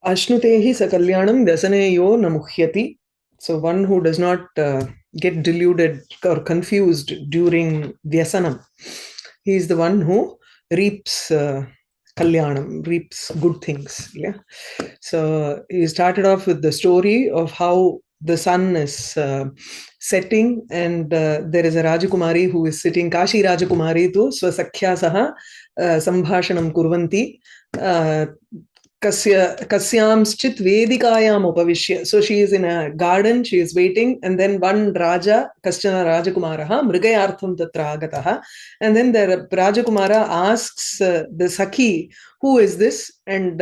Ashnutehi sakalyanam vyasaneyo namuhyati. So one who does not get deluded or confused during vyasanam, he is the one who reaps kalyanam, reaps good things. Yeah. So he started off with the story of how the sun is setting, and there is a Rajakumari who is sitting, Kashi Rajakumari tu swasakya saha sambhashanam kurvanti. Kasyamschit vedikayam upavishya. So she is in a garden, she is waiting, and then one Raja, Kasyana Rajakumaraha, Mrigayartham tatra agataha. And then the Rajakumara asks the Sakhi, who is this? And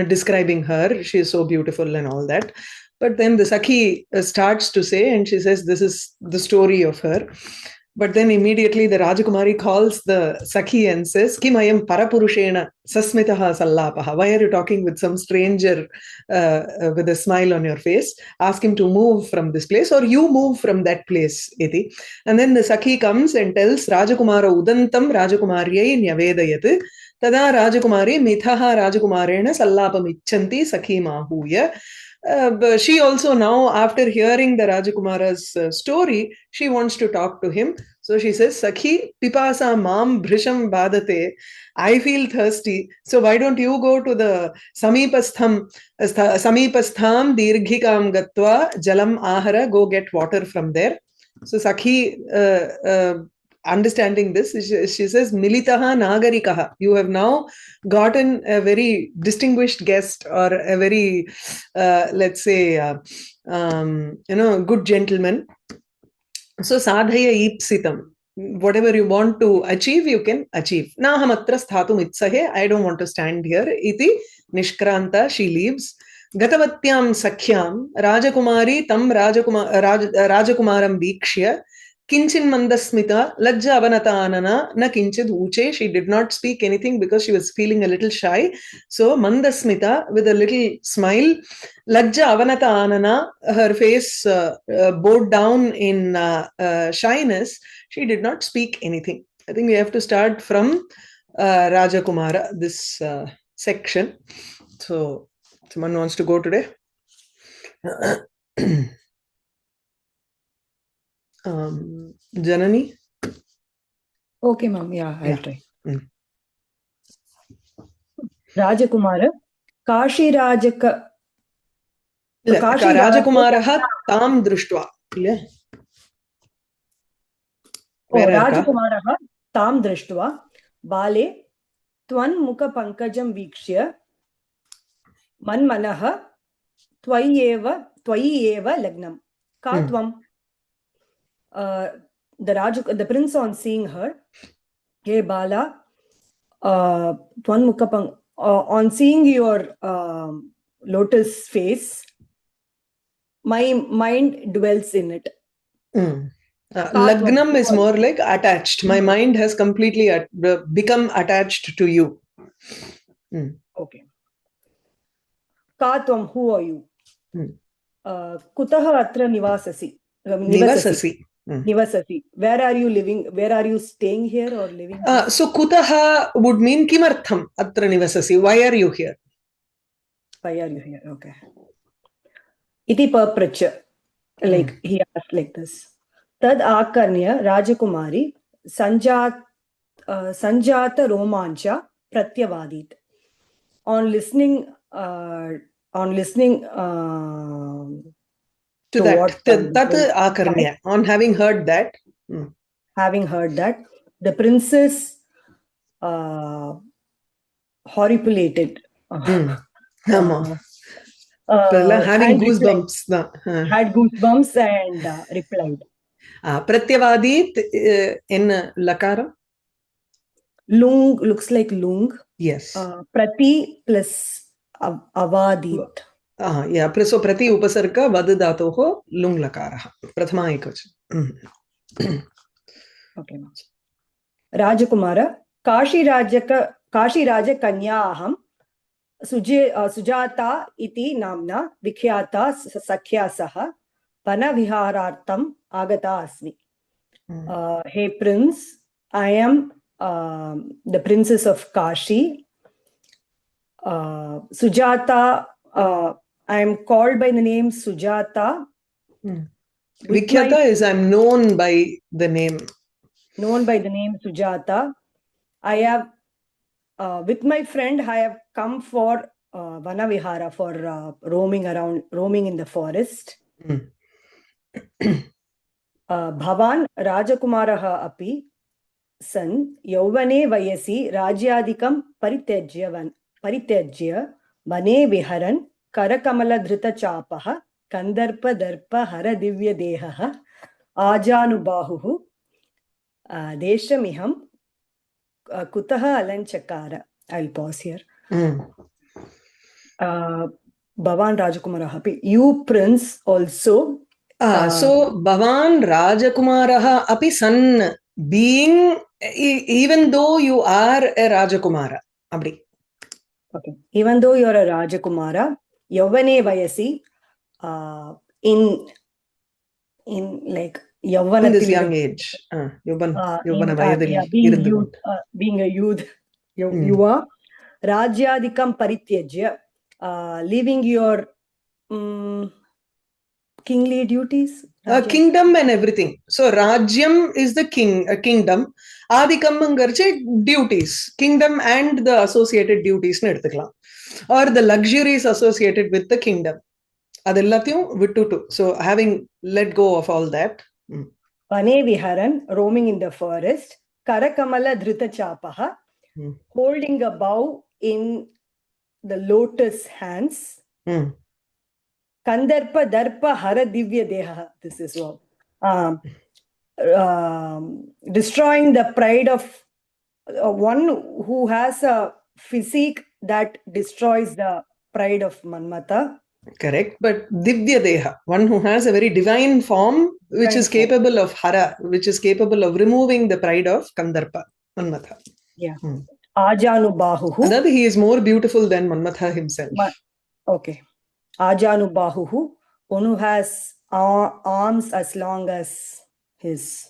describing her, she is so beautiful and all that. But then the Sakhi starts to say, and she says, this is the story of her. But then immediately the Rajakumari calls the Sakhi and says, Kim ayam parapurushena sasmitaha sallapaha. Why are you talking with some stranger with a smile on your face? Ask him to move from this place, or you move from that place, iti. And then the Sakhi comes and tells Rajakumara udantam Rajakumaryai nyavedayat. Tada Rajakumari mithaha Rajakumarena sallapam icchanti Sakhi mahuya. She also now, after hearing the Rajakumara's story, she wants to talk to him. So she says, Sakhi pipasa mam bhrisham badate. I feel thirsty. So why don't you go to the samipastham dirghikam gatva jalam ahara, go get water from there. So Sakhi, understanding this, she says, Militaha Nagarikaha. You have now gotten a very distinguished guest, or a very, let's say, good gentleman. So Sadhaya Ipsitam. Whatever you want to achieve, you can achieve. Nahamatra sthatum itsahe. I don't want to stand here. Iti Nishkranta, she leaves. Gatavatyam Sakhyam Rajakumari tam Rajakumaram Vikshya. Kinchin mandasmita, lajja avanata anana, na kinchid uche. She did not speak anything because she was feeling a little shy. So mandasmita, with a little smile, lajja avanata anana, her face bowed down in shyness. She did not speak anything. I think we have to start from Rajakumara, this section. So, someone wants to go today? Janani? Okay, ma'am. Yeah, I'll try. Rajakumara, Kashi Rajaka. Rajakumaraha tam drushtva. Rajakumaraha tam drushtva. Bale twan mukha pankajam vikshya. Manmanaha twayi eva lagnam. Ka tvam. The prince, on seeing her, hey Bala, on seeing your lotus face, my mind dwells in it. Lagnam is more like attached. My mind has completely become attached to you. Okay. Ka tvam, who are you? Kutaha atra nivasasi. Nivasasi. Where are you living? Where are you staying here or living here? So kutaha would mean kimartham atra nivasasi. Why are you here? Why are you here? Okay. Iti papracha. Like he asked like this. Tad akarnya Rajakumari sanjata romancha pratyavadit. On listening to that, tat akarnya. On having heard that, the princess horripulated. Having goosebumps. Had goosebumps and replied. Pratyavadit in lakara? Lung looks like lung. Yes. Prati plus avadit. Yeah. So prati upasarga vadadatoho lung lakaraha. Prathama ekvachan. Okay. Rajakumara, Kashi Raja Kanya aham Sujata iti namna vikhyata sakhya saha pana viharartam agata asmi. Hey Prince, I am the princess of Kashi. Sujata, I am called by the name Sujata. Vikhyata is I'm known by the name. Known by the name Sujata. I have, with my friend, I have come for Vanavihara, for roaming in the forest. Bhavan Rajakumaraha api san yauvane vayasi rajyadikam parityajya vane viharan karakamala dhrita chapaha kandarpa darpa hara divya dehaha ajanubahuhu deshamiham kutaha alanchakara. I'll pause here. Bhavan Rajakumaraha api. You, prince, also. So Bhavan Rajakumaraha api san, being, even though you are a Rajakumara. Abdi. Okay. Even though you're a Rajakumara, Yavane Vayasi, in like in this young age, being a youth, you are Rajyadikam Parityajya, leaving your kingly duties. Kingdom and everything. So Rajyam is the kingdom. Adikam angarche duties. Kingdom and the associated duties na eduthikalam. Or the luxuries associated with the kingdom. Adellathiyum vittutu. So having let go of all that. Vane viharan, roaming in the forest. Karakamala dhrita chapaha, holding a bow in the lotus hands. Kandarpa darpa hara divya deha. This is what. Destroying the pride of one who has a physique that destroys the pride of Manmatha. Correct, but divya deha, one who has a very divine form, which is capable of hara, which is capable of removing the pride of Kandarpa, Manmatha. Yeah. Ajanubahuhu. That he is more beautiful than Manmatha himself. Okay. Ajanubahuhu, one who has arms as long as his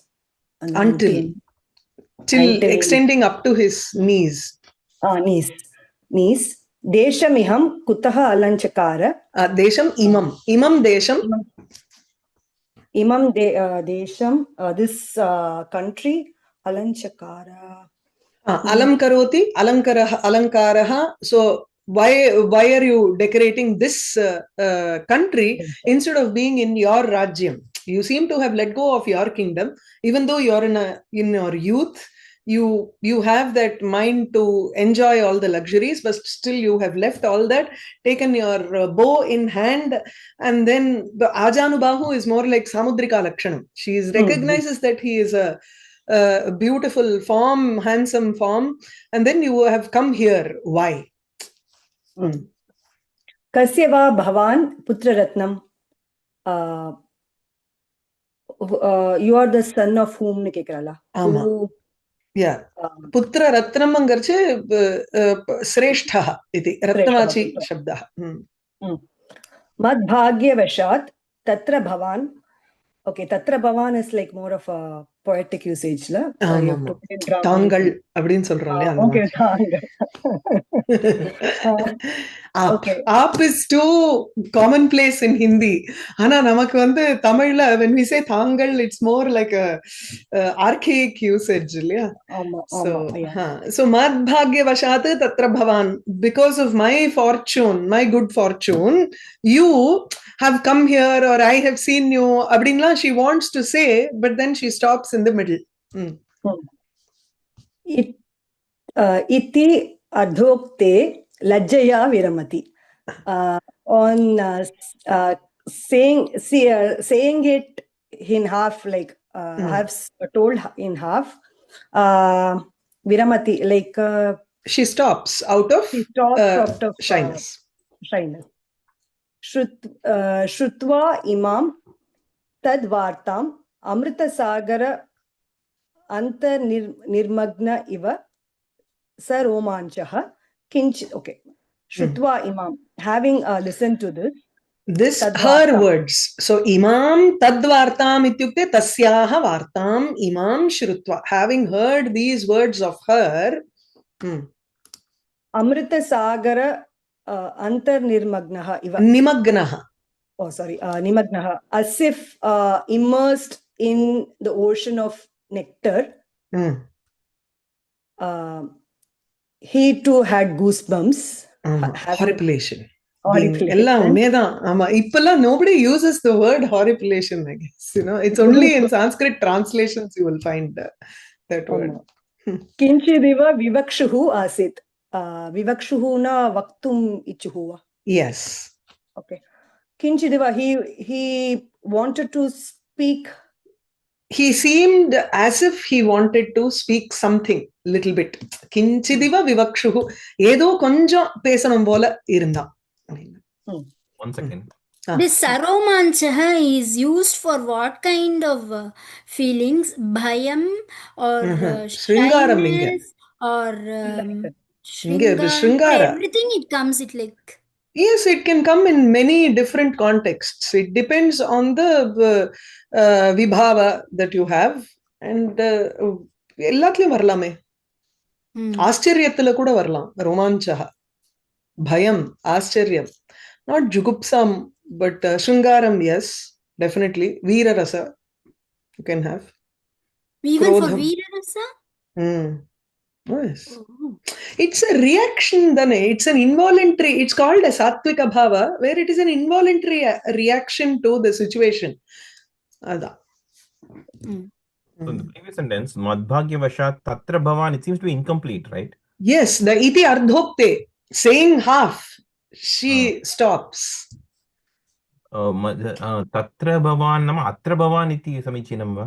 till extending up to his knees. Knees. Deshamiham kutaha alanchakara. Desham imam. Imam desham. Imam desham. This country alanchakara. Alam karoti, alankaraha. So why are you decorating this country instead of being in your rajyam? You seem to have let go of your kingdom, even though you're in your youth. You have that mind to enjoy all the luxuries, but still you have left all that, taken your bow in hand, and then the Ajanubahu is more like Samudrika Lakshanam. She recognizes that he is a beautiful form, handsome form, and then you have come here. Why? Kasyava Bhavan Putra Ratnam. You are the son of whom Nikikrala? Yeah. Putra Ratnam angarche Sreshtha iti Ratnavachi Shabdah. Mad Bhagya Vashat Tatra Bhavan. Okay, Tatra Bhavan is like more of a poetic usage. Tangal abdin solralla. Okay, Tangal. Okay. Aap is too commonplace in Hindi. Ana namakku vandu Tamil when we say Tangal, it's more like a archaic usage. So Mad Bhagya Vashat Tatra Bhavan. Because of my fortune, my good fortune, you have come here, or I have seen you. Abdinla, she wants to say, but then she stops in the middle. Iti adhokte lajjaya viramati. On saying it in half, like have told in half, viramati, like she stops out of shyness. Shrutva imam tad vartam amrita sagara anta nirmagna iva saromanchaha kinch. Okay. Shrutva imam, having listened to this her words. So imam tadvartam ityukte tasyaha vartam imam shrutva, having heard these words of her. Amrita sagara antarnirmagnaha iva. Nimagnaha. Oh, sorry. Nimagnaha. As if immersed in the ocean of nectar. He too had goosebumps. Horripilation. எல்லாம் உண்மையதான். ஆமா, இப்பெல்லாம் nobody uses the word horripilation, I guess. You know, it's only in Sanskrit translations you will find that word. Kinchidiva vivakshuhu asit. Vivakshuhu na vaktum ichuhu. Yes. Okay. Kinchidiva, he wanted to speak. He seemed as if he wanted to speak something little bit. Kinchidiva vivakshuhu. ஏதோ கொஞ்சம் பேசணும் போல இருந்தான். One second. This saromanchaha is used for what kind of feelings? Bhayam or shyness or shringara? Everything it comes, it like... Yes, it can come in many different contexts. It depends on the vibhava that you have. And எல்லாத்துலயும் வரலாமே. ஆச்சரியத்துல கூட வரலாம். ரோமாஞ்சஹா. Bhayam, ஆச்சரியம். Not jugupsam, but shringaram, yes, definitely. Veera rasa, you can have. Even Krodham. for Veera rasa? Yes. Oh. It's a reaction, dane. It's an involuntary, it's called a sattvika bhava, where it is an involuntary reaction to the situation. Ada. So in the previous sentence, madbhagyavashat tatra bhavan, it seems to be incomplete, right? Yes, the iti ardhokte, saying half, she stops. Tatra bhavan nama atra bhavan iti samichinam va?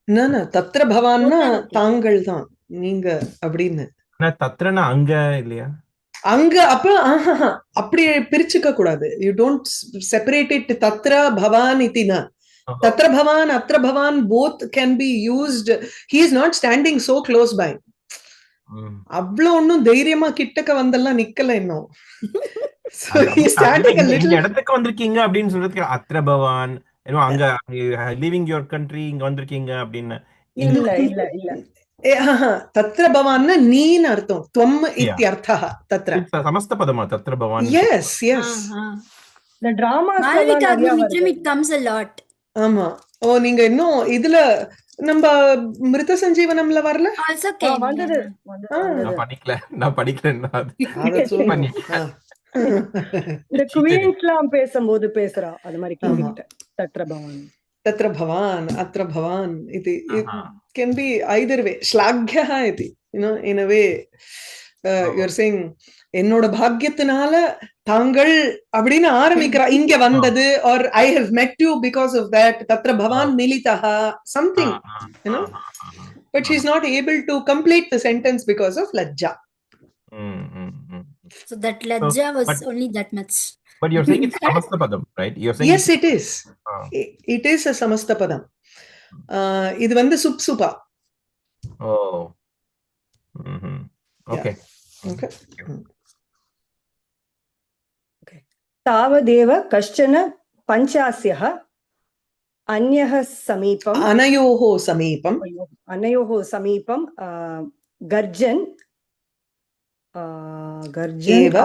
No, tatra bhavan na தாங்கள் தான், நீங்க அப்படின்னு. தத்ரன அங்க இல்லையா? அங்க அப்ப அப்படி பிரிச்சுக்க கூடாது. You don't separate it. தத்ர பவான் இதினா. தத்ர பவான் அத்ர பவான் both can be used. He is not standing so close by. அவ்வளவு ஒன்னும் தைரியமா கிட்டக்க வந்தெல்லாம் நிக்கல இன்னும். So he is standing a little. இடத்துக்கு வந்திருக்கீங்க அப்படின்னு சொல்றதுக்கு அத்ர பவான், அங்க leaving your country இங்க வந்திருக்கீங்க அப்படின்னு. இல்ல तत्र भवान् नीन अर्थं त्वम् इत्यर्थः तत्र समस्त पदमा तत्र भवान्. Yes. The drama it comes a lot. ஆமா. ஓ, நீங்க இன்னும் இதுல நம்ம மிருத சஞ்சீவனம்ல வரல? Also came. நான் படிக்கல. இந்த குவீன்ஸ்லாம் பேசும்போது பேசுறா அது மாதிரி கிட்ட தத்ர பவான். Tatra bhavan, atra bhavan, it can be either way. Shlaghyaha iti, you know, in a way, you're saying, என்னோட பாக்கியத்தினால தாங்கள் அப்படின்னு ஆரம்பிக்கிறா இங்க வந்தது, or I have met you because of that. Tatra bhavan militaha, something, you know, but she's not able to complete the sentence because of lajja. So that lajja was only that much. But you're saying it's samasta padam, right? You're saying yes, it is. It is a samasta padam. இது வந்து supsupa. Oh. Okay. Okay. तावदेव कश्चन पञ्चास्यः अन्यः समीपम् अनयोः समीपं गर्जन्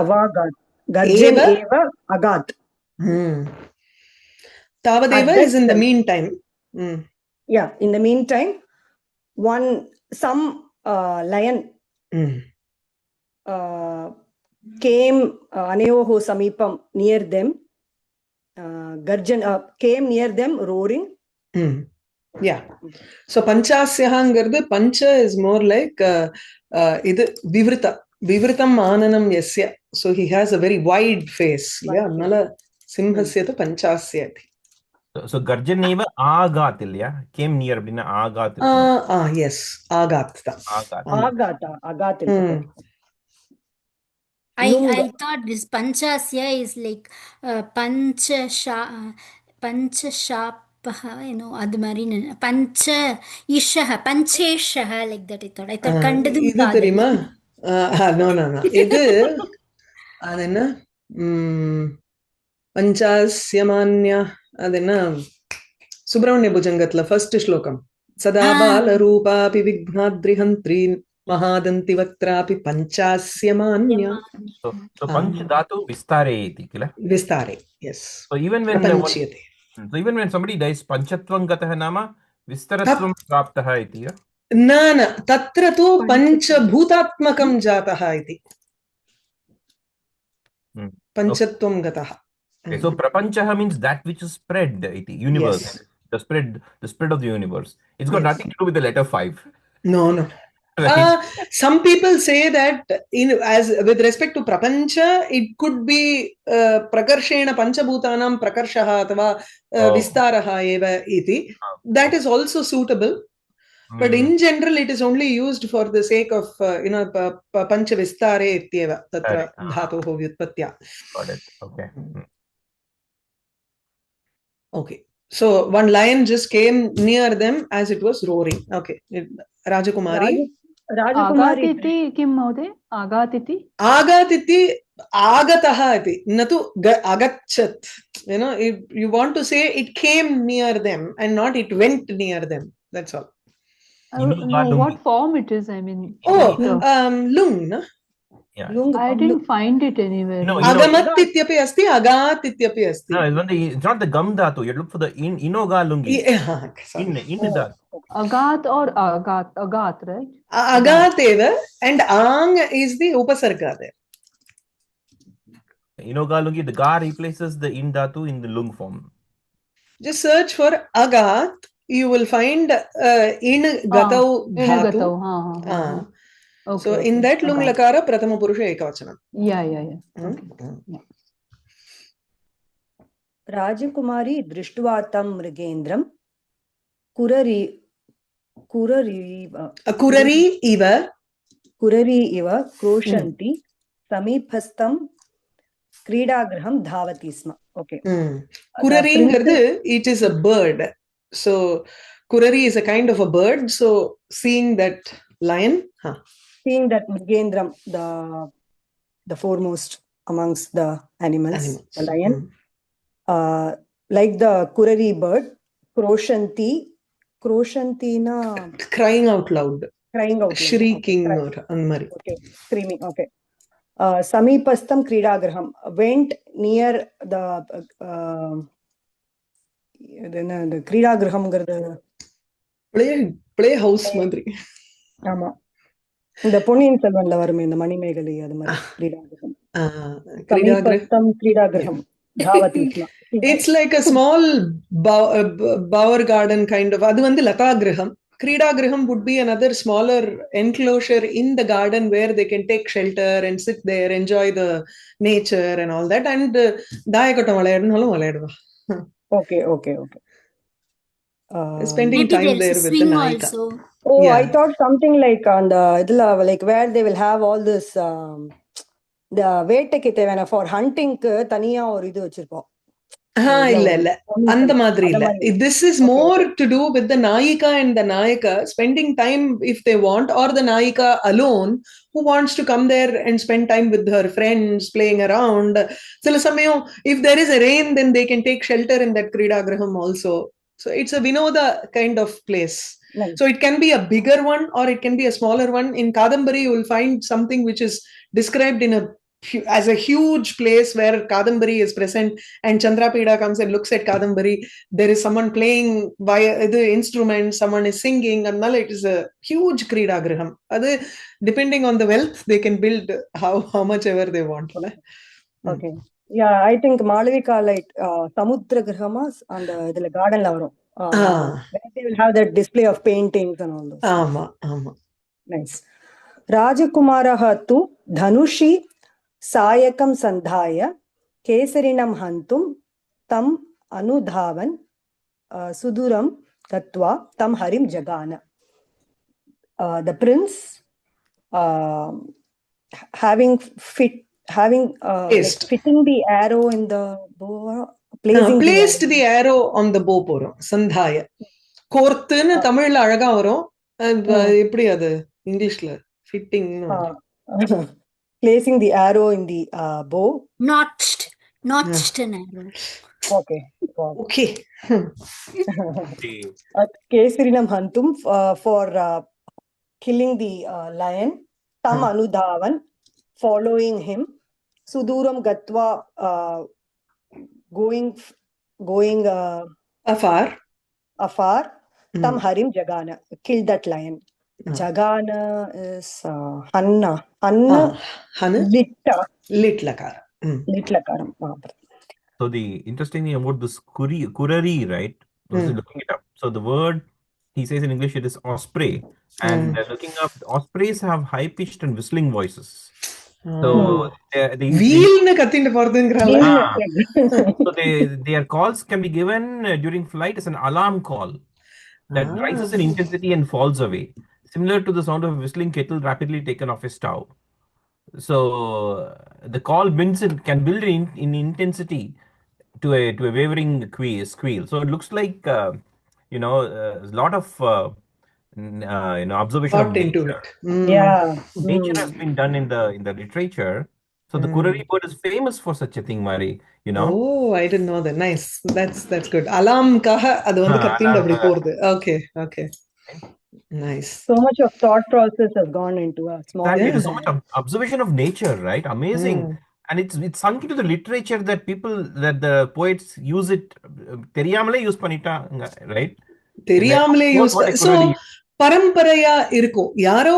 अवागात्. Garjan eva agat. Tavadeva is in the meantime. Yeah, in the meantime, some lion came anayoho samipam near them. Garjan came near them roaring. Yeah. So panchasyahangardu, pancha is more like idu vivritam ananam yasya. So he has a very wide face. Yeah, nala simhasya to panchasyati. So garjaneva agat illaya, came near அப்படினா agat. Yes, agat. Agat. I thought this panchasya is like panchashapah, you know, adu mari pancha ishaha pancheshaha, like that. I thought kandadum idu theriyuma. No. இது அது என்ன பஞ்சாஸ்யமான்ய, அது என்ன Subramaniya புஜங்கத்துல first ஸ்லோகம். சதா பால ரூபாபி விக்னாத்ரிஹந்த்ரி Mahadanti Vaktrapi Panchasyamanya. So panch dhatu vistare iti kila. Vistare, yes. So even when Prapanchyate. so even when somebody dies, panchatvam gatah nama vistaratvam praptah iti. न तत्र तु पञ्चभूतात्मकं जातः इति पञ्चत्वं गतः. Okay, so prapanchaha means that which is spread iti, universe. Yes. The spread of the universe. It's got nothing to do with the letter 5. No. Right. Some people say that as with respect to prapancha, it could be prakarshena panchabhutanam prakarshaha athava vistaraha eva iti. That is also suitable. But in general, it is only used for the sake of, pancha vistare ityeva tatra dhatoho vyutpatya. Got it. Okay. Okay. So one lion just came near them as it was roaring. Okay. Rajakumari. आगातिथि किं महोदय? आगातिथि आगतः इति न तु agachat. If you want to say it came near them and not it went near them. That's all. No, what form it is, I mean. Lung, no? Yeah. I didn't find it anywhere. No, Agamat ityapi asti, agat ityapi asti. No, it's not the gam dhatu. You look for the inoga lungi. In dhatu. Agat or agat, right? Agat eva, and ang is the upasarga there. Inoga lungi, the ga replaces the in dhatu in the lung form. Just search for agat. You will find in gatau dhatu. Okay, so in that lung lakara prathama purusha ekavachanam. Yeah. Okay. Rajakumari drishtvatam mrigendram kurari iva kroshanti samipastam kridagraham dhavati sma. Okay. Kurari, it is a bird. So kurari is a kind of a bird. So seeing that lion, seeing that mrigendram, the foremost amongst the animals. The lion, like the kurari bird, kroshanti na crying out loud, shrieking, or anmari. Okay, screaming. Okay. Samipastam kridagraham, went near the kridagraham play house madri. ஆமா, இந்த பொன்னியின் செல்வன்ல வருமே இந்த மணிமேகலை, அது மாதிரி கிரீடாகிரகம் கிரீடாகிரகம் Dawathi. It's like a small bower garden kind of. அது வந்து லதாகிரகம். Kridagraham would be another smaller enclosure in the garden where they can take shelter and sit there, enjoy the nature and all that. And dayakattam vilayadunalum vilayadva. Okay. Spending maybe time there with the Naika. Also. Oh, yeah. I thought something like on the like where they will have all this the வேட்டைக்கு தேவையான for hunting தனியா ஒரு இது வச்சிருப்போம். இல்ல அந்த மாதிரி இல்ல. This is more to do with the Naika and the Nayaka spending time if they want, or the Naika alone who wants to come there and spend time with her friends playing around. Sila samayam, if there is a rain, then they can take shelter in that Kridagraham also. So it's a Vinoda kind of place. Nice. So it can be a bigger one or it can be a smaller one. In Kadambari, you will find something which is described as a huge place where Kadambari is present, and Chandrapida comes and looks at Kadambari. There is someone playing via the instrument, someone is singing, and it is a huge Kridagraham. Depending on the wealth, they can build how much ever they want. Okay. Yeah, I think Malavika like Samudragrahama and the garden varum. They will have that display of paintings and all those. Ama. Nice. Rajakumaraha tu dhanushi sayakam sandhaya kesarinam hantum tam anudhavan suduram gatva tam harim jagana. The prince having like fitting the arrow in the bow, placed the arrow on the bow porum sandhaya கோர்த்துன்னு தமிழ்ல அழகா வரும். எப்படி அது இங்கிலீஷ்ல fitting placing the arrow in the bow, notched an arrow. Okay. Kesarinam hantum for killing the lion. Tam anudhavan, following him. Suduram gatva, going Afar. Tam harim jagana, killed that lion. Jagana is Hanna. Hana. Litta. Lit lakara. Lit lakaram. So the interesting thing about this kurari, right? Those are looking it up. So the word he says in English it is osprey, and looking up, ospreys have high pitched and whistling voices. So Wheel kattindu porudungrala. So their calls can be given during flight as an alarm call that rises in intensity and falls away, similar to the sound of a whistling kettle rapidly taken off a stove. So the call can build in intensity to a wavering squeal. So it looks like a lot of observation of Thought into nature. it. Yeah. Nature has been done in the literature. So the kurari bird is famous for such a thing, Mari. Oh, I didn't know that. Nice. That's good. Alarm kaha adu vandu kattindu appadi porudhu. Okay. Nice. So much of thought process has gone into a small. Exactly. There's so much observation of nature, right? Amazing. And it's sunk into the literature that the poets use it. தெரியாமலே use பண்ணிட்டாங்க, right? தெரியாமலே use. So paramparaya irko. Yaro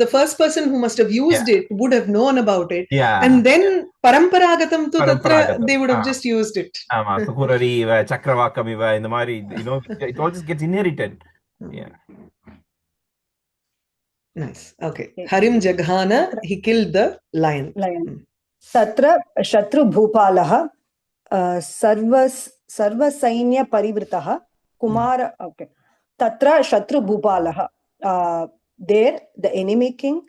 the first person who must have used it would have known about it. Yeah. And then paramparagatam tu tatra they would have just used it. ஆமா. kurari, சக்கரவாக்கம் இவ இந்த மாதிரி, it all just gets inherited. Yeah. Nice. Okay. Harim Jaghana, he killed the lion. Tatra Shatru Bhupalaha Sarva Sainya Parivritaha Kumara. Okay. Tatra Shatru Bhupalaha. There, the enemy king.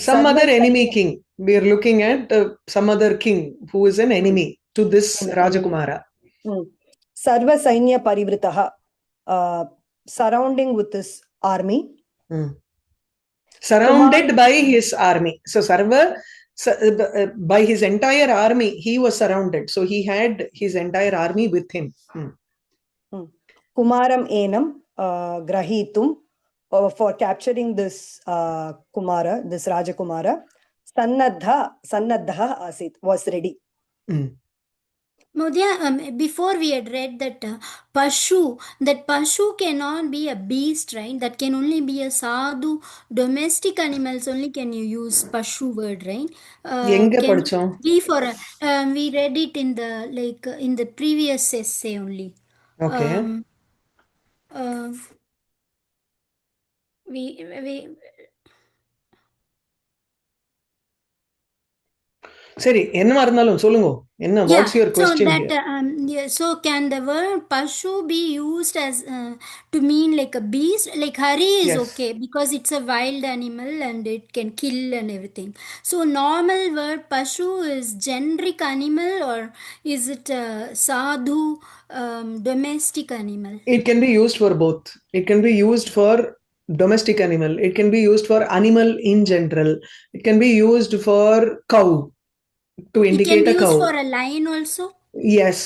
Some other enemy king. We are looking at some other king who is an enemy to this Rajakumara. Sarva Sainya Parivritaha. Surrounding with his army. Surrounded by his army. So Sarva, by his entire army, he was surrounded. So he had his entire army with him. Kumaram enam grahitum, for capturing this Kumara, this Rajakumara. Sannadha asit, was ready. Modhya, before we had read that pashu cannot be a beast, right? That can only be a sadhu. Domestic animals only can you use pashu word, right? Enga padichom? We read it in the previous essay only. Okay. We சரி, என்னமா இருந்தாலும் சொல்லுங்க. என்ன, what's your question here? So can the word pashu be used as to mean like a beast? Like hari is okay because it's a wild animal and it can kill and everything. So normal word pashu is generic animal, or is it sadhu domestic animal? It can be used for both. It can be used for domestic animal. It can be used for animal in general. It can be used for cow. To indicate a cow. It can be used for a lion also? Yes,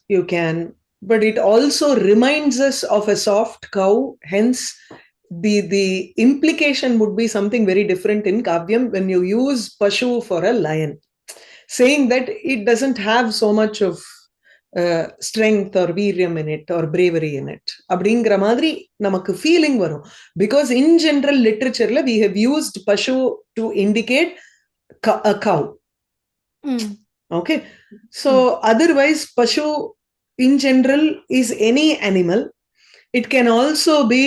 you can. But it also reminds us of a soft cow. Hence, the implication would be something very different in Kavyam when you use Pashu for a lion. Saying that it doesn't have so much of strength or viryam in it or bravery in it. அப்படிங்கிற மாதிரி நமக்கு feeling வரும். Because in general literature, we have used Pashu to indicate a cow. Okay, so otherwise pashu in general is any animal. It can also be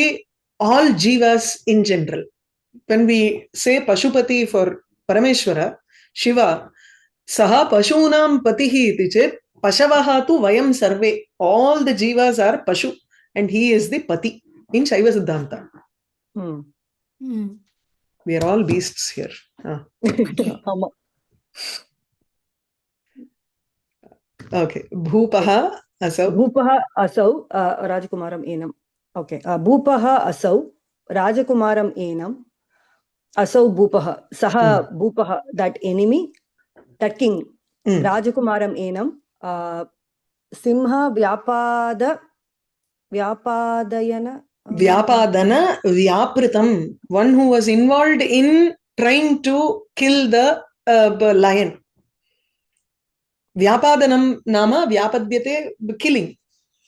all jivas in general. When we say Pashupati for Parameshwara, Shiva, saha pashunam patihi iti chet pashavaha tu vayam sarve. All the jivas are pashu and he is the pati in Shaiva Siddhanta. We are all beasts here. Okay. Bhupaha asau Rajakumaram enam. Okay. Bhupaha asau Rajakumaram enam. Asau Bhupaha. Saha Bhupaha, that enemy, that king. Rajakumaram enam. Simha Vyapadayana Vyapadana Vyapritam, one who was involved in trying to kill the lion. Vyapadanam nama vyapadyate, killing.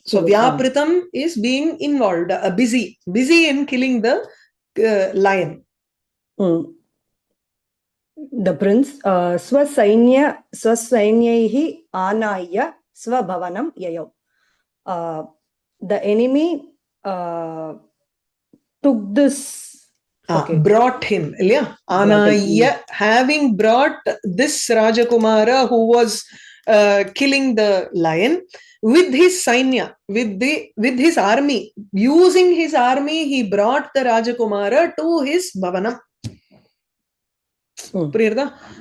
So Vyapritam is being involved, busy in killing the lion. The prince swasainyaihi anaya svabhavanam yayav. The enemy took this, brought him, Anaya, having brought this Rajakumara who was killing the lion with his sainya, with his army. Using his army, he brought the Rajakumara to his bhavanam.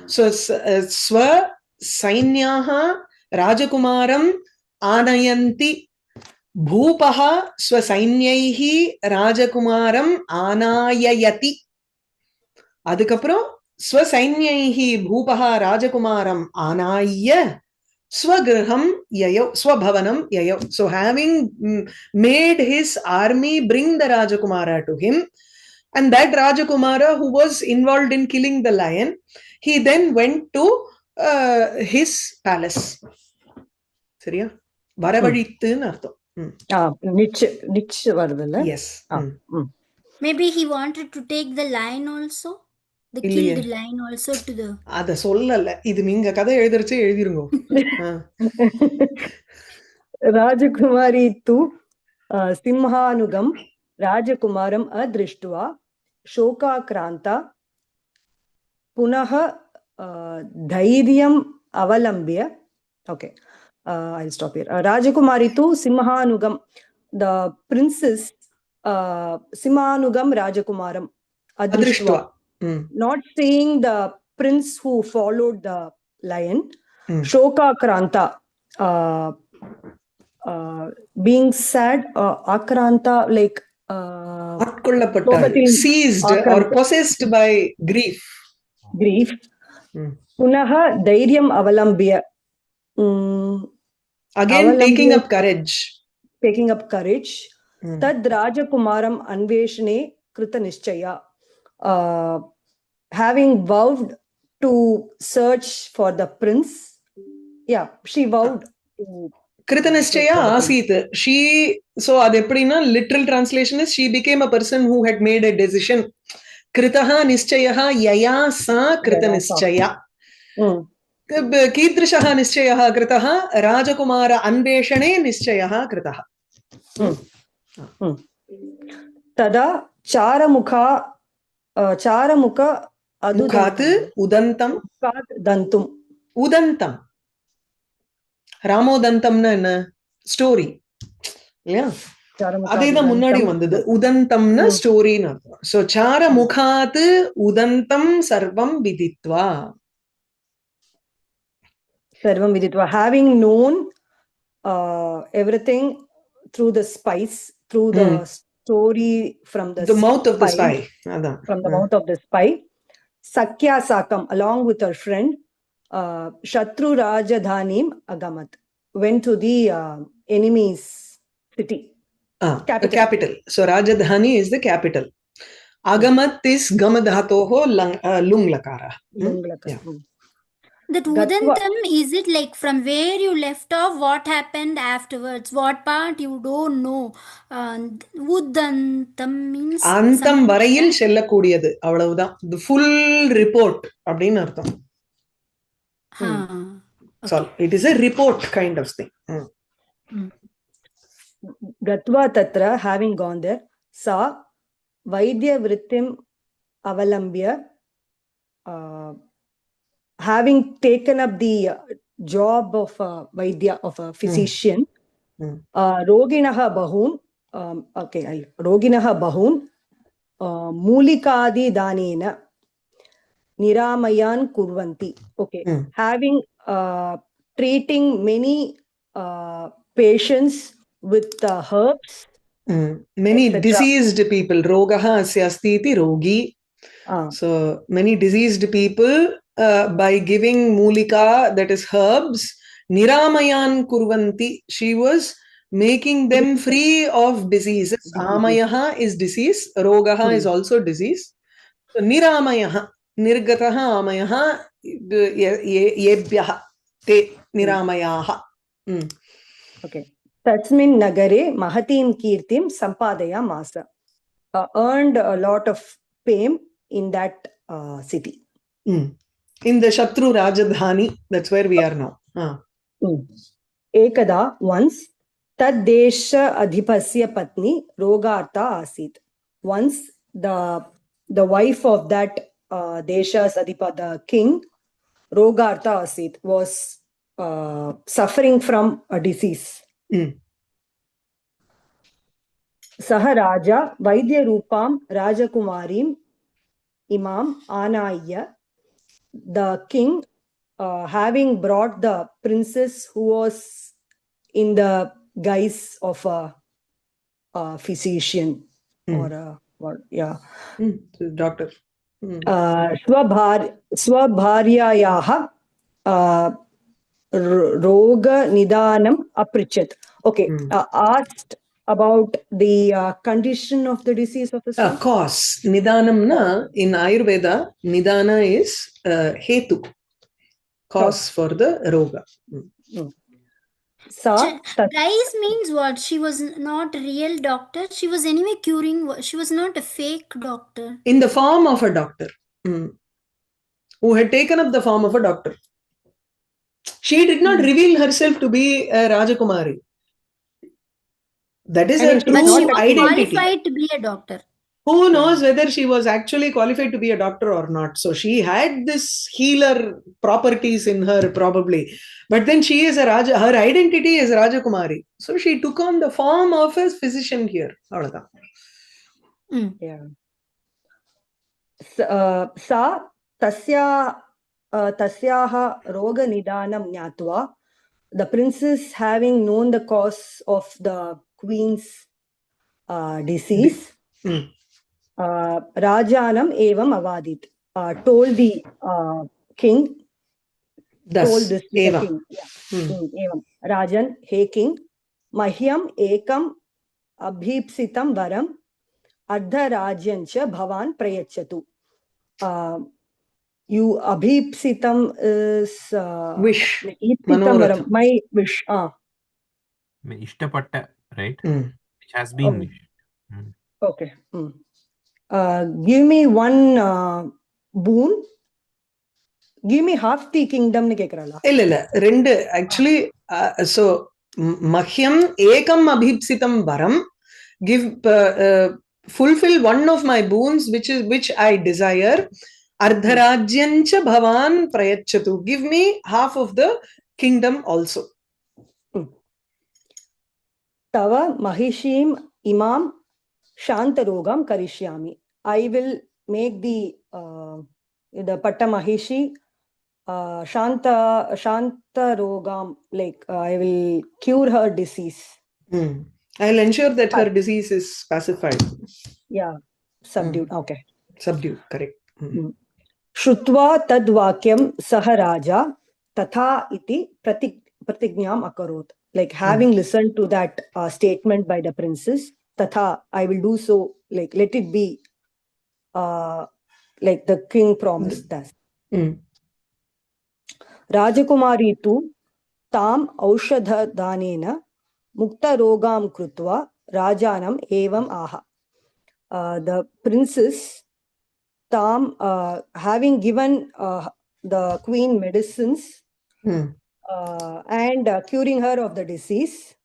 So swa sainyaha Rajakumaram anayanti. Bhupaha swasainyaihi Rajakumaram anayayati. Adukapram swasainyaihi Bhupaha Rajakumaram anaya swagraham yayav, swabhavanam yayav. So having made his army bring the Rajakumara to him, and that Rajakumara who was involved in killing the lion, he then went to his palace. Seriya? Varavadittu nartham. Yes. Maybe he wanted to take the lion also. The killed lion also to the. Ada sollala. Idu neenga kada ezhudirche ezhudirungo. Rajakumari tu simhanugam Rajakumaram adrishtva shokakranta punaha dhairyam avalambya. Okay. I'll stop here. Rajakumari tu Simhanugam. The princess Simhanugam Rajakumaram Adrishtva. Not seeing the prince who followed the lion. Shoka Kranta. Being sad. Akranta, like seized or possessed by grief. Punaha Dhairyam Avalambya. Again, taking up courage. Tad Rajakumaram Anveshane Krita Nischaya. Having vowed to search for the prince. Yeah, she vowed to. Krita Nischaya Asit. She, so adeppadina, literal translation is she became a person who had made a decision. Kritaha Nischayaha Yaya Sa Krita Nischaya. कीदृशः निश्चयः कृतः राजकुमार अन्वेषणे निश्चयः कृतः तदा चारमुख मुखात् उदन्तं दन्तुम् उदन्तं ராமோதந்தம்னு என்ன story இல்லையா அதேதான் முன்னாடி வந்தது உதந்தம்னு ஸ்டோரின்னு அர்த்தம் சோ சார முகாத் உதந்தம் சர்வம் விதித்வா Sarvam Viditva, having known everything through the spice, through the story from the mouth of the spy. From the mouth of the spy. Sakya Sakam, along with her friend, Shatru Rajadhanim Agamat, went to the enemy's city. Capital. So Rajadhani is the capital. Agamat is Gamadhatoho Lung Lakara. That Udantam, is it like from where you left off, what happened afterwards? What part you don't know? Udantam means... Antam varail செல்லக்கூடியது அவ்வளவுதான். The full report அப்படின்னு அர்த்தம். So it is a report kind of thing. Gatva tatra, having gone there, sa Vaidya Vrittim Avalambya, having taken up the job of a Vaidya, of a physician, Roginaha Bahun, Roginaha Bahun, Mulikadi Danena, Niramayan Kurvanti. Okay, having treating many patients with herbs. Many diseased people. Rogaha asyastiti rogi. So many diseased people. By giving mulika, that is herbs, niramayan kurvanti, she was making them free of diseases. Amayaha is disease, rogaha is also disease. So niramayaha, nirgataha amayaha, yebhyaha, te niramayaha. Okay. Tasmin nagare mahatim kirtim sampadaya masa. Earned a lot of fame in that city. In the Shatru Rajadhani, that's where we are now. Ekada, once, tad desha adhipasya patni rogartha asit. Once the wife of that desha's adhipa, the king, rogartha asit, was suffering from a disease. Saha Raja Vaidya Rupam Rajakumarim Imam Anaya, the king, having brought the princess who was in the guise of a physician or a what? Yeah, doctor. Swabharyayaha Roga Nidanam Aprichat. Okay, asked about the condition of the disease of the son. Cause. Nidanam na, in Ayurveda, Nidana is Hetu. Cause for the roga. Price means what? She was not a real doctor. She was anyway curing. She was not a fake doctor. In the form of a doctor. Who had taken up the form of a doctor. She did not reveal herself to be a Rajakumari. That is her true identity. Qualified to be a doctor. Who knows whether she was actually qualified to be a doctor or not? So she had this healer properties in her probably. But then she is a Raja. Her identity is Rajakumari. So she took on the form of a physician here. Yeah. Sa tasyaha roga nidanam nyatva, the princess, having known the cause of the queen's disease, Rajanam evam avadit, told the king, told this to the king. Evam. Rajan, hey king, mahyam ekam abhipsitam varam ardha rajyancha bhavan prayachatu. You abhipsitam is wish. Varam, my wish. Ishtapatta, right? Which has been wished. Okay. Give me one boon. Give me half the kingdom. Rendu. Actually, so Mahyam ekam abhipsitam varam. Give fulfill one of my boons, which I desire. Ardharajyancha bhavan prayachatu. Give me half of the kingdom also. Tava mahishim imam shantarogam karishyami. I will make the patta mahishi shantarogam, like I will cure her disease. I'll ensure that her disease is pacified. Yeah, subdued. Okay. Subdued, correct. Shrutva tadvakyam saha raja tatha iti pratignyam akarot. Like having listened to that statement by the princess, tatha, I will do so, like let it be like the king promised us. Rajakumari tu tam aushadha danena mukta rogam krutva rajanam evam aha. The princess tam, having given the queen medicines and curing her of the disease,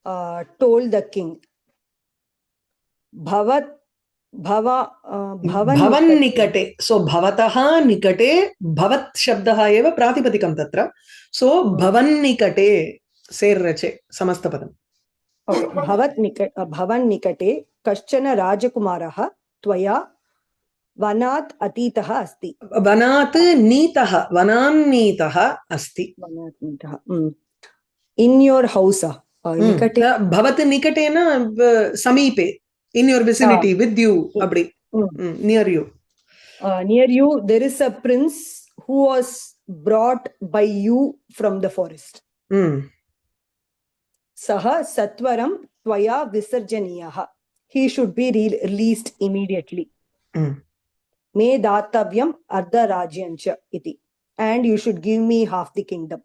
told the king, Bhavan nikate. So bhavataha nikate, bhavat shabdaha eva pratipadikam tatra. So bhavan nikate serrache samastapadam. Okay. Bhavan nikate kaschana rajakumaraha tvaya vanat atitaha asti. Vanat nitaha, vanan nitaha asti. In your house. Nikate. Bhavat nikate na samipe. In your vicinity, with you, abdi. Near you. Near you, there is a prince who was brought by you from the forest. saha satvaram tvaya visarjaniyah. He should be released immediately. Me datavyam ardha rajyancha iti. And you should give me half the kingdom.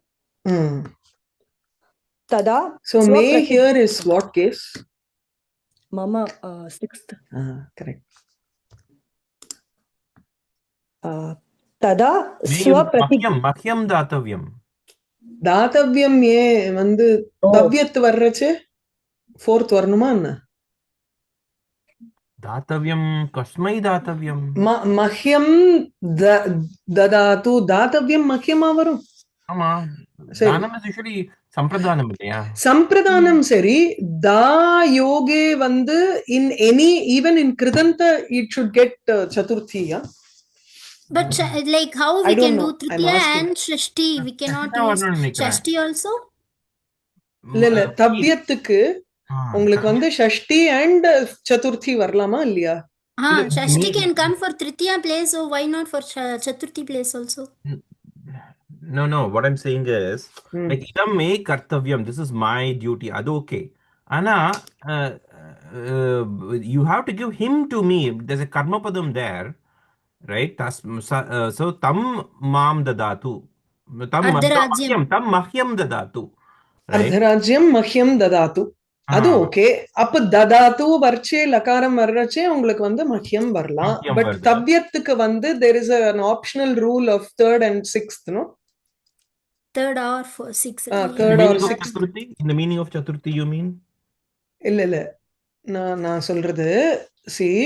Tada. So may here is what case? Mama sixth. Correct. Tada mahyam datavyam. தாத்தவ்யம் ஏன் வந்து தவ்யத்து வர்றச்சு fourth வரணுமா என்ன? தாத்தவ்யம் கஸ்மை தாத்தவ்யம் மஹ்யம் ததாது தாத்தவ்யம் மஹ்யமா வரும். ஆமா, தானம் is usually சம்பிரதானம் இல்லையா? சம்பிரதானம் சரி. தா யோகே வந்து in any even in கிருதந்த it should get chaturthiya. But like how we can do tritiya and shashti, we cannot use shashti also. இல்ல தவ்யத்துக்கு உங்களுக்கு வந்து ஷஷ்டி and சதுர்த்தி வரலாமா இல்லையா? Shashti can come for tritiya place, so why not for chaturthi place also? No, what I'm saying is like idam me kartavyam, this is my duty, adu okay. Ana you have to give him to me. There's a karma padam there, right? So tam mam dadatu, tam mahyam dadatu, right? ardharajyam mahyam dadatu. அது okay. அப்ப ததாத்து வர்ச்சே லகாரம் வர்றச்சே உங்களுக்கு வந்து மஹ்யம் வரலாம். But தவ்யத்துக்கு வந்து there is an optional rule of third and sixth, no? Third or sixth. Third or sixth. In the meaning of chaturthi you mean? இல்ல நான் சொல்றது, see,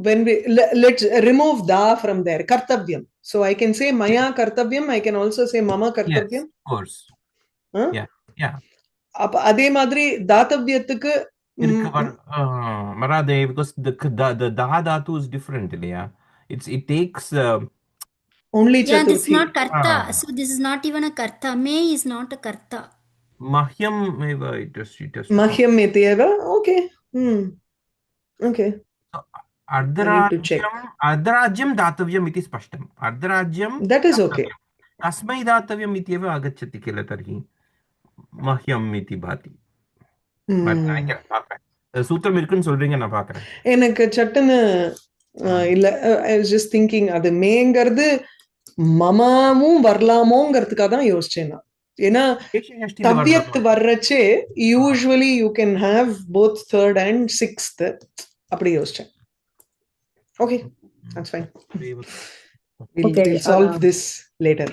when we let's remove da from there, kartavyam. So I can say maya kartavyam, I can also say mama kartavyam. Yes, of course. Yeah. அப்ப அதே மாதிரி தாத்தவ்யத்துக்கு marade, because the daha dhatu is different இல்லையா? It takes only chaturthi. Yeah, this is not karta. So this is not even a karta. May is not a karta. mahyam eva it is mahyam ityeva. Okay. Okay. ardharajyam datavyam iti spashtam. Ardharajyam, that is okay. kasmai datavyam ityeva agacchati kila tarhi mahyam iti bhati. சூத்திரம் இருக்குன்னு சொல்றீங்க, நான் பாக்குறேன். எனக்கு சட்டுன்னு இல்ல, I was just thinking அது மேங்கிறது மமாவும் வரலாமோங்கிறதுக்காக தான் யோசிச்சேன். ஏன்னா தவ்யத் வர்றச்சே usually you can have both third and sixth. அப்படி யோசிச்சேன். Okay, that's fine. We'll solve this later.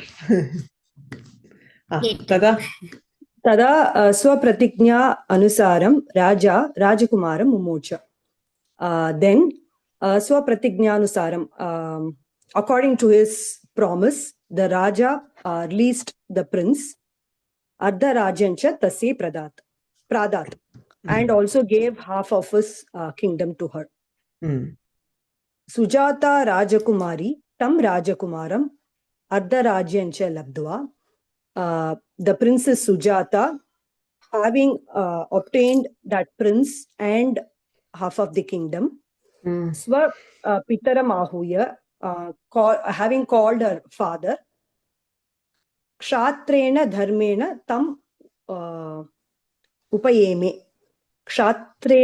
Tada swapratignya anusaram raja rajakumaram mumocha. Then swapratignya anusaram, according to his promise, the raja released the prince ardha rajancha tasye pradat and also gave half of his kingdom to her. Sujata rajakumari tam rajakumaram ardha rajancha labdva. The princess Sujata, having obtained that prince and half of the kingdom, Swa Pitaram Ahuya, having called her father, Kshatrena Dharmena Tam Upayeme. Kshatra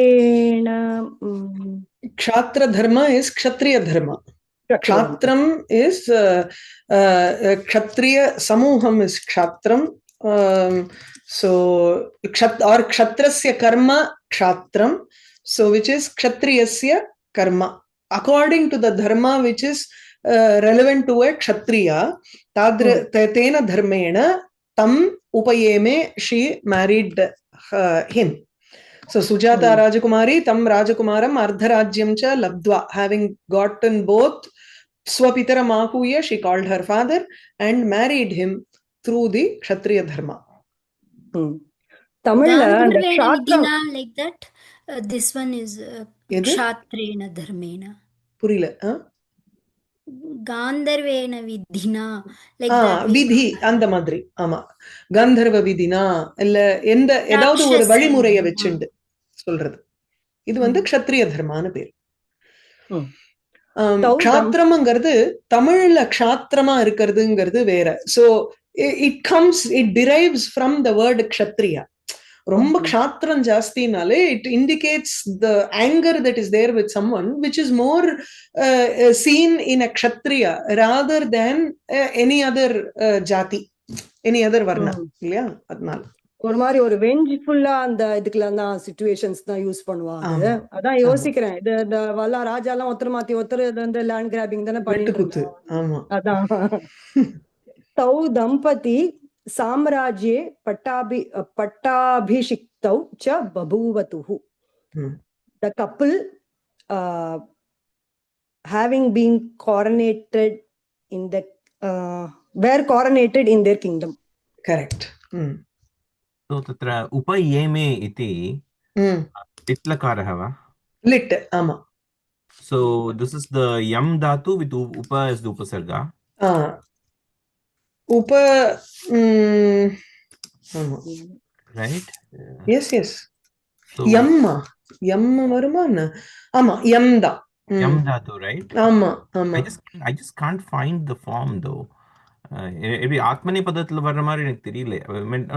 Dharma is Kshatriya Dharma. Kshatram is Kshatriya Samuham is Kshatram. So or Kshatrasya Karma Kshatram. So which is Kshatriyasya Karma. According to the Dharma which is relevant to a Kshatriya, Tena Dharmena Tam Upayeme, she married him. So Sujata Rajakumari Tam Rajakumaram Ardharajyam cha Labdva, having gotten both Swapitara Mahuya, she called her father and married him through the Kshatriya Dharma. Tamil Vidina, like that. This one is Kshatrena Dharmena. Purila, Gandharvena Vidina, like that. Vidhi அந்த மாதிரி. ஆமா, கந்தர்வ விதினா இல்ல எந்த ஏதாவது ஒரு வழிமுறையை வச்சுண்டு சொல்றது. இது வந்து க்ஷத்ரிய தர்மான்னு பேர். க்ஷாத்திரம்ங்கிறது தமிழ்ல க்ஷாத்திரமா இருக்கிறதுங்கிறது வேற. So it derives from the word kshatriya. ரொம்ப kshatram jastinale, it indicates the anger that is there with someone, which is more seen in a kshatriya rather than any other jati, any other varna. இல்லையா? அதனால ஒரு மாதிரி ஒரு வெஞ்ச்ஃபுல்லா அந்த இதுக்கெல்லாம் தான் situations தான் யூஸ் பண்ணுவாங்க. அதான் யோசிக்கிறேன், இது வல்லா ராஜா எல்லாம் ஒருத்தர் மாத்தி ஒருத்தர் இது வந்து லேண்ட் கிராபிங் தானே பண்ணிட்டு இருக்காங்க. அதான் தௌ தம்பதி சாம்ராஜ்யே பட்டாபிஷிக்தௌ ச பபூவதுஹு. The couple having been coronated in the were coronated in their kingdom. Correct. So tatra upayeme iti litlakarah va? Lit, ama. So this is the yam dhatu with upa as the upasarga. Upa, right? Yes. So yamma varuma na? Ama, yamda. Yam dhatu, right? Ama. I just can't find the form though. Every Atmane Padathil Varnamari Tiri.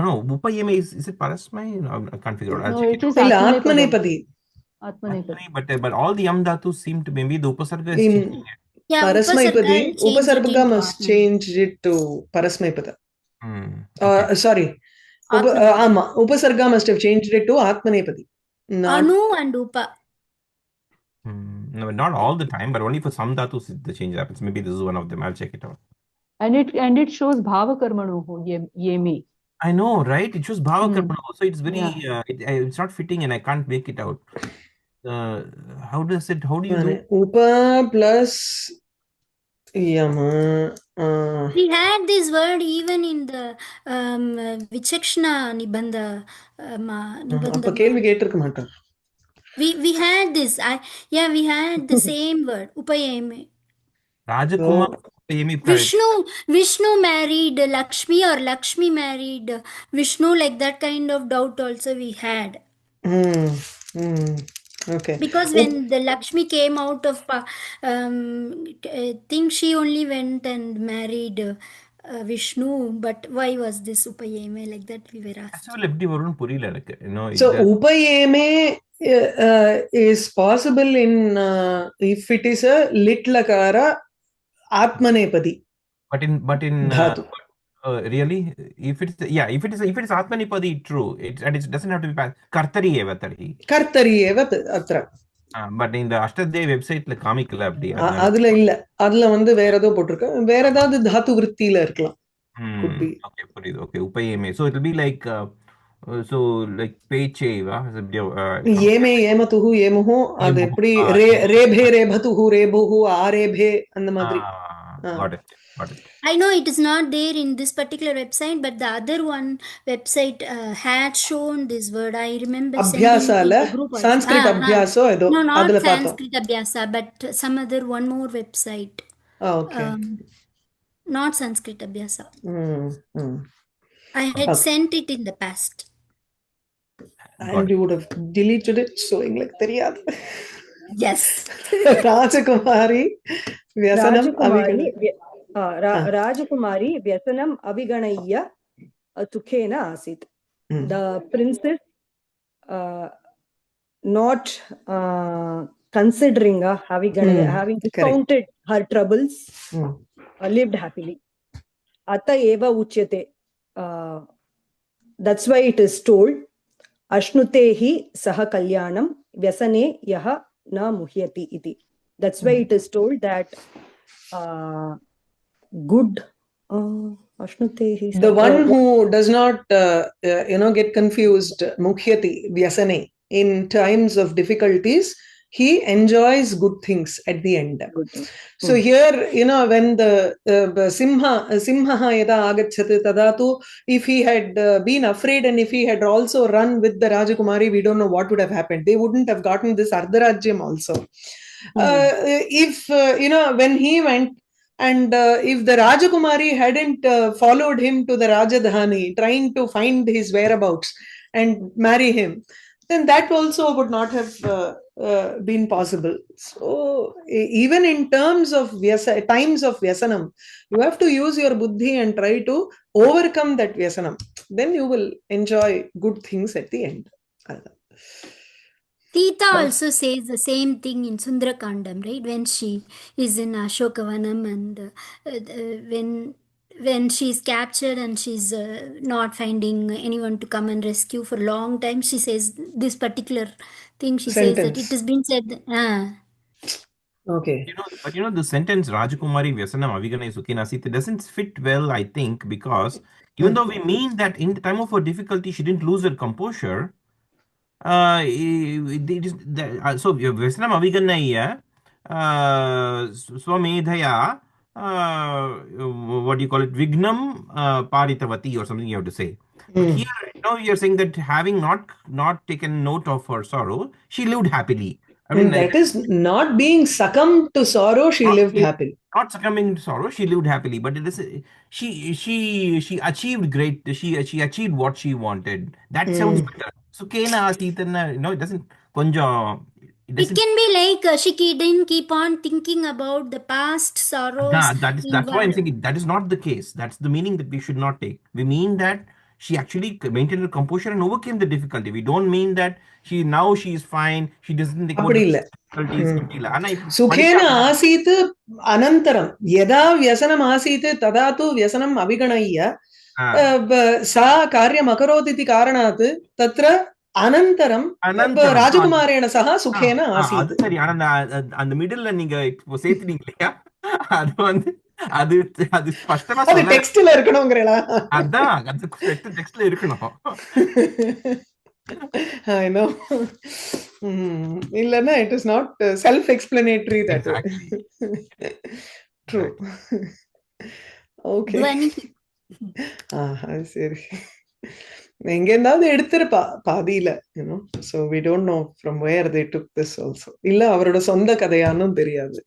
No, Upayeme is it Parasmai? I can't figure out. No, it is Atmane Padi. But all the Yam Dhatus seem to maybe the Upasarga is changing it. Yeah, Parasmaipadi, Upasarga must change it to Parasmaipada. Sorry. Upasarga must have changed it to Atmanepadi. Anu and Upa. No, not all the time, but only for some dhatus the change happens. Maybe this is one of them. I'll check it out. And it shows bhava karmano yeme. I know, right? It shows bhava karmano. So it's very it's not fitting and I can't make it out. How do you do? Upa plus yama. We had this word even in the Vichakshana Nibandha. We had this. We had the same word, Upayeme. Rajakumar. Vishnu married Lakshmi or Lakshmi married Vishnu, like that kind of doubt also we had. Okay. Because when the Lakshmi came out of I think she only went and married Vishnu, but why was this Upayeme like that we were asked. So Upayeme is possible in if it is a lit lakara Atmanepadi. But in Dhatu. Really, if it is Atmanepadi, true. It doesn't have to be Kartari eva tarhi. Kartari eva atra. But in the Ashtadhyayi website la காமிக்கல அப்படி. அதுல இல்ல, அதுல வந்து வேற ஏதோ போட்டிருக்கு, வேற ஏதாவது தாத்து விருத்தியில இருக்கலாம். Could be. Okay, புரியுது. Okay, upayeme. So it will be like so like peche va. ஏமே ஏமதுஹு ஏமுஹு, அது எப்படி ரேபே ரேபதுஹு ரேபுஹு ஆரேபே அந்த மாதிரி. Got it. I know it is not there in this particular website, but the other one website had shown this word. I remember Abhyasa la Sanskrit Abhyaso edo. No, not Sanskrit Abhyasa, but some other one more website. Okay. Not Sanskrit Abhyasa. I had sent it in the past. And you would have deleted it, showing like theriyadu. Yes. Rajakumari Vyasanam Rajakumari Vyasanam Aviganaya Tukhena Asit. The princess not considering having discounted her troubles, lived happily. Ata eva uchyate. That's why it is told Ashnutehi saha kalyanam vyasane yaha na muhyati iti. That's why it is told that good the one who does not get confused mukhyati vyasane in times of difficulties, he enjoys good things at the end. So here, when the simha yada agachyate tadatu, if he had been afraid and if he had also run with the Rajakumari, we don't know what would have happened. They wouldn't have gotten this Ardharajyam also. If when he went and if the Rajakumari hadn't followed him to the Rajadhani trying to find his whereabouts and marry him, then that also would not have been possible. So even in terms of times of Vyasanam, you have to use your buddhi and try to overcome that Vyasanam. then you will enjoy good things at the end. Sita also says the same thing in Sundarakandam, right? When she is in Ashokavanam and when she's captured and she's not finding anyone to come and rescue for a long time, she says this particular thing. She says that it Sentence. has been said. Okay. But the sentence Rajakumari Vyasanam Aviganai Sukhina Sita doesn't fit well, I think, because even though we mean that in the time of her difficulty she didn't lose her composure, it is so Vyasanam Aviganaya Swamedhaya, what do you call it, Vignam Paritavati or something you have to say. But here, you're saying that having not taken note of her sorrow, she lived happily. I mean, that is not being succumbed to sorrow. She lived happily. Not succumbing to sorrow, she lived happily. But it is she achieved great. She achieved what she wanted. That sounds better. So Kena Asitana, it doesn't. It It can be like she didn't keep on thinking about the past sorrows. That's why I'm thinking that is not the case. That's the meaning that we should not take. We mean that she actually maintained her composure and overcame the difficulty. We don't mean that she is fine. She doesn't think about the difficulties. Sukhena asit anantaram yada vyasanam asit tada tu vyasanam aviganaya sa karyam akaroti iti karanat tatra anantaram ராஜகுமாரேன சக சுகேன ஆசீத். அது சரி. ஆனா அந்த மிடில்ல நீங்க இப்போ சேர்த்துட்டீங்க இல்லையா, அது வந்து அது அது ஸ்பஷ்டமா அது டெக்ஸ்ட்ல இருக்கணும்ங்கறீங்களா? அதான் அது டெக்ஸ்ட்ல இருக்கணும். I know. இல்லன்னா it is not self-explanatory that way. True. Okay. சரி. எங்கேயாவது எடுத்திருப்பா பாதியில, so we don't know from where they took this also. இல்ல அவரோட சொந்த கதையானும் தெரியாது.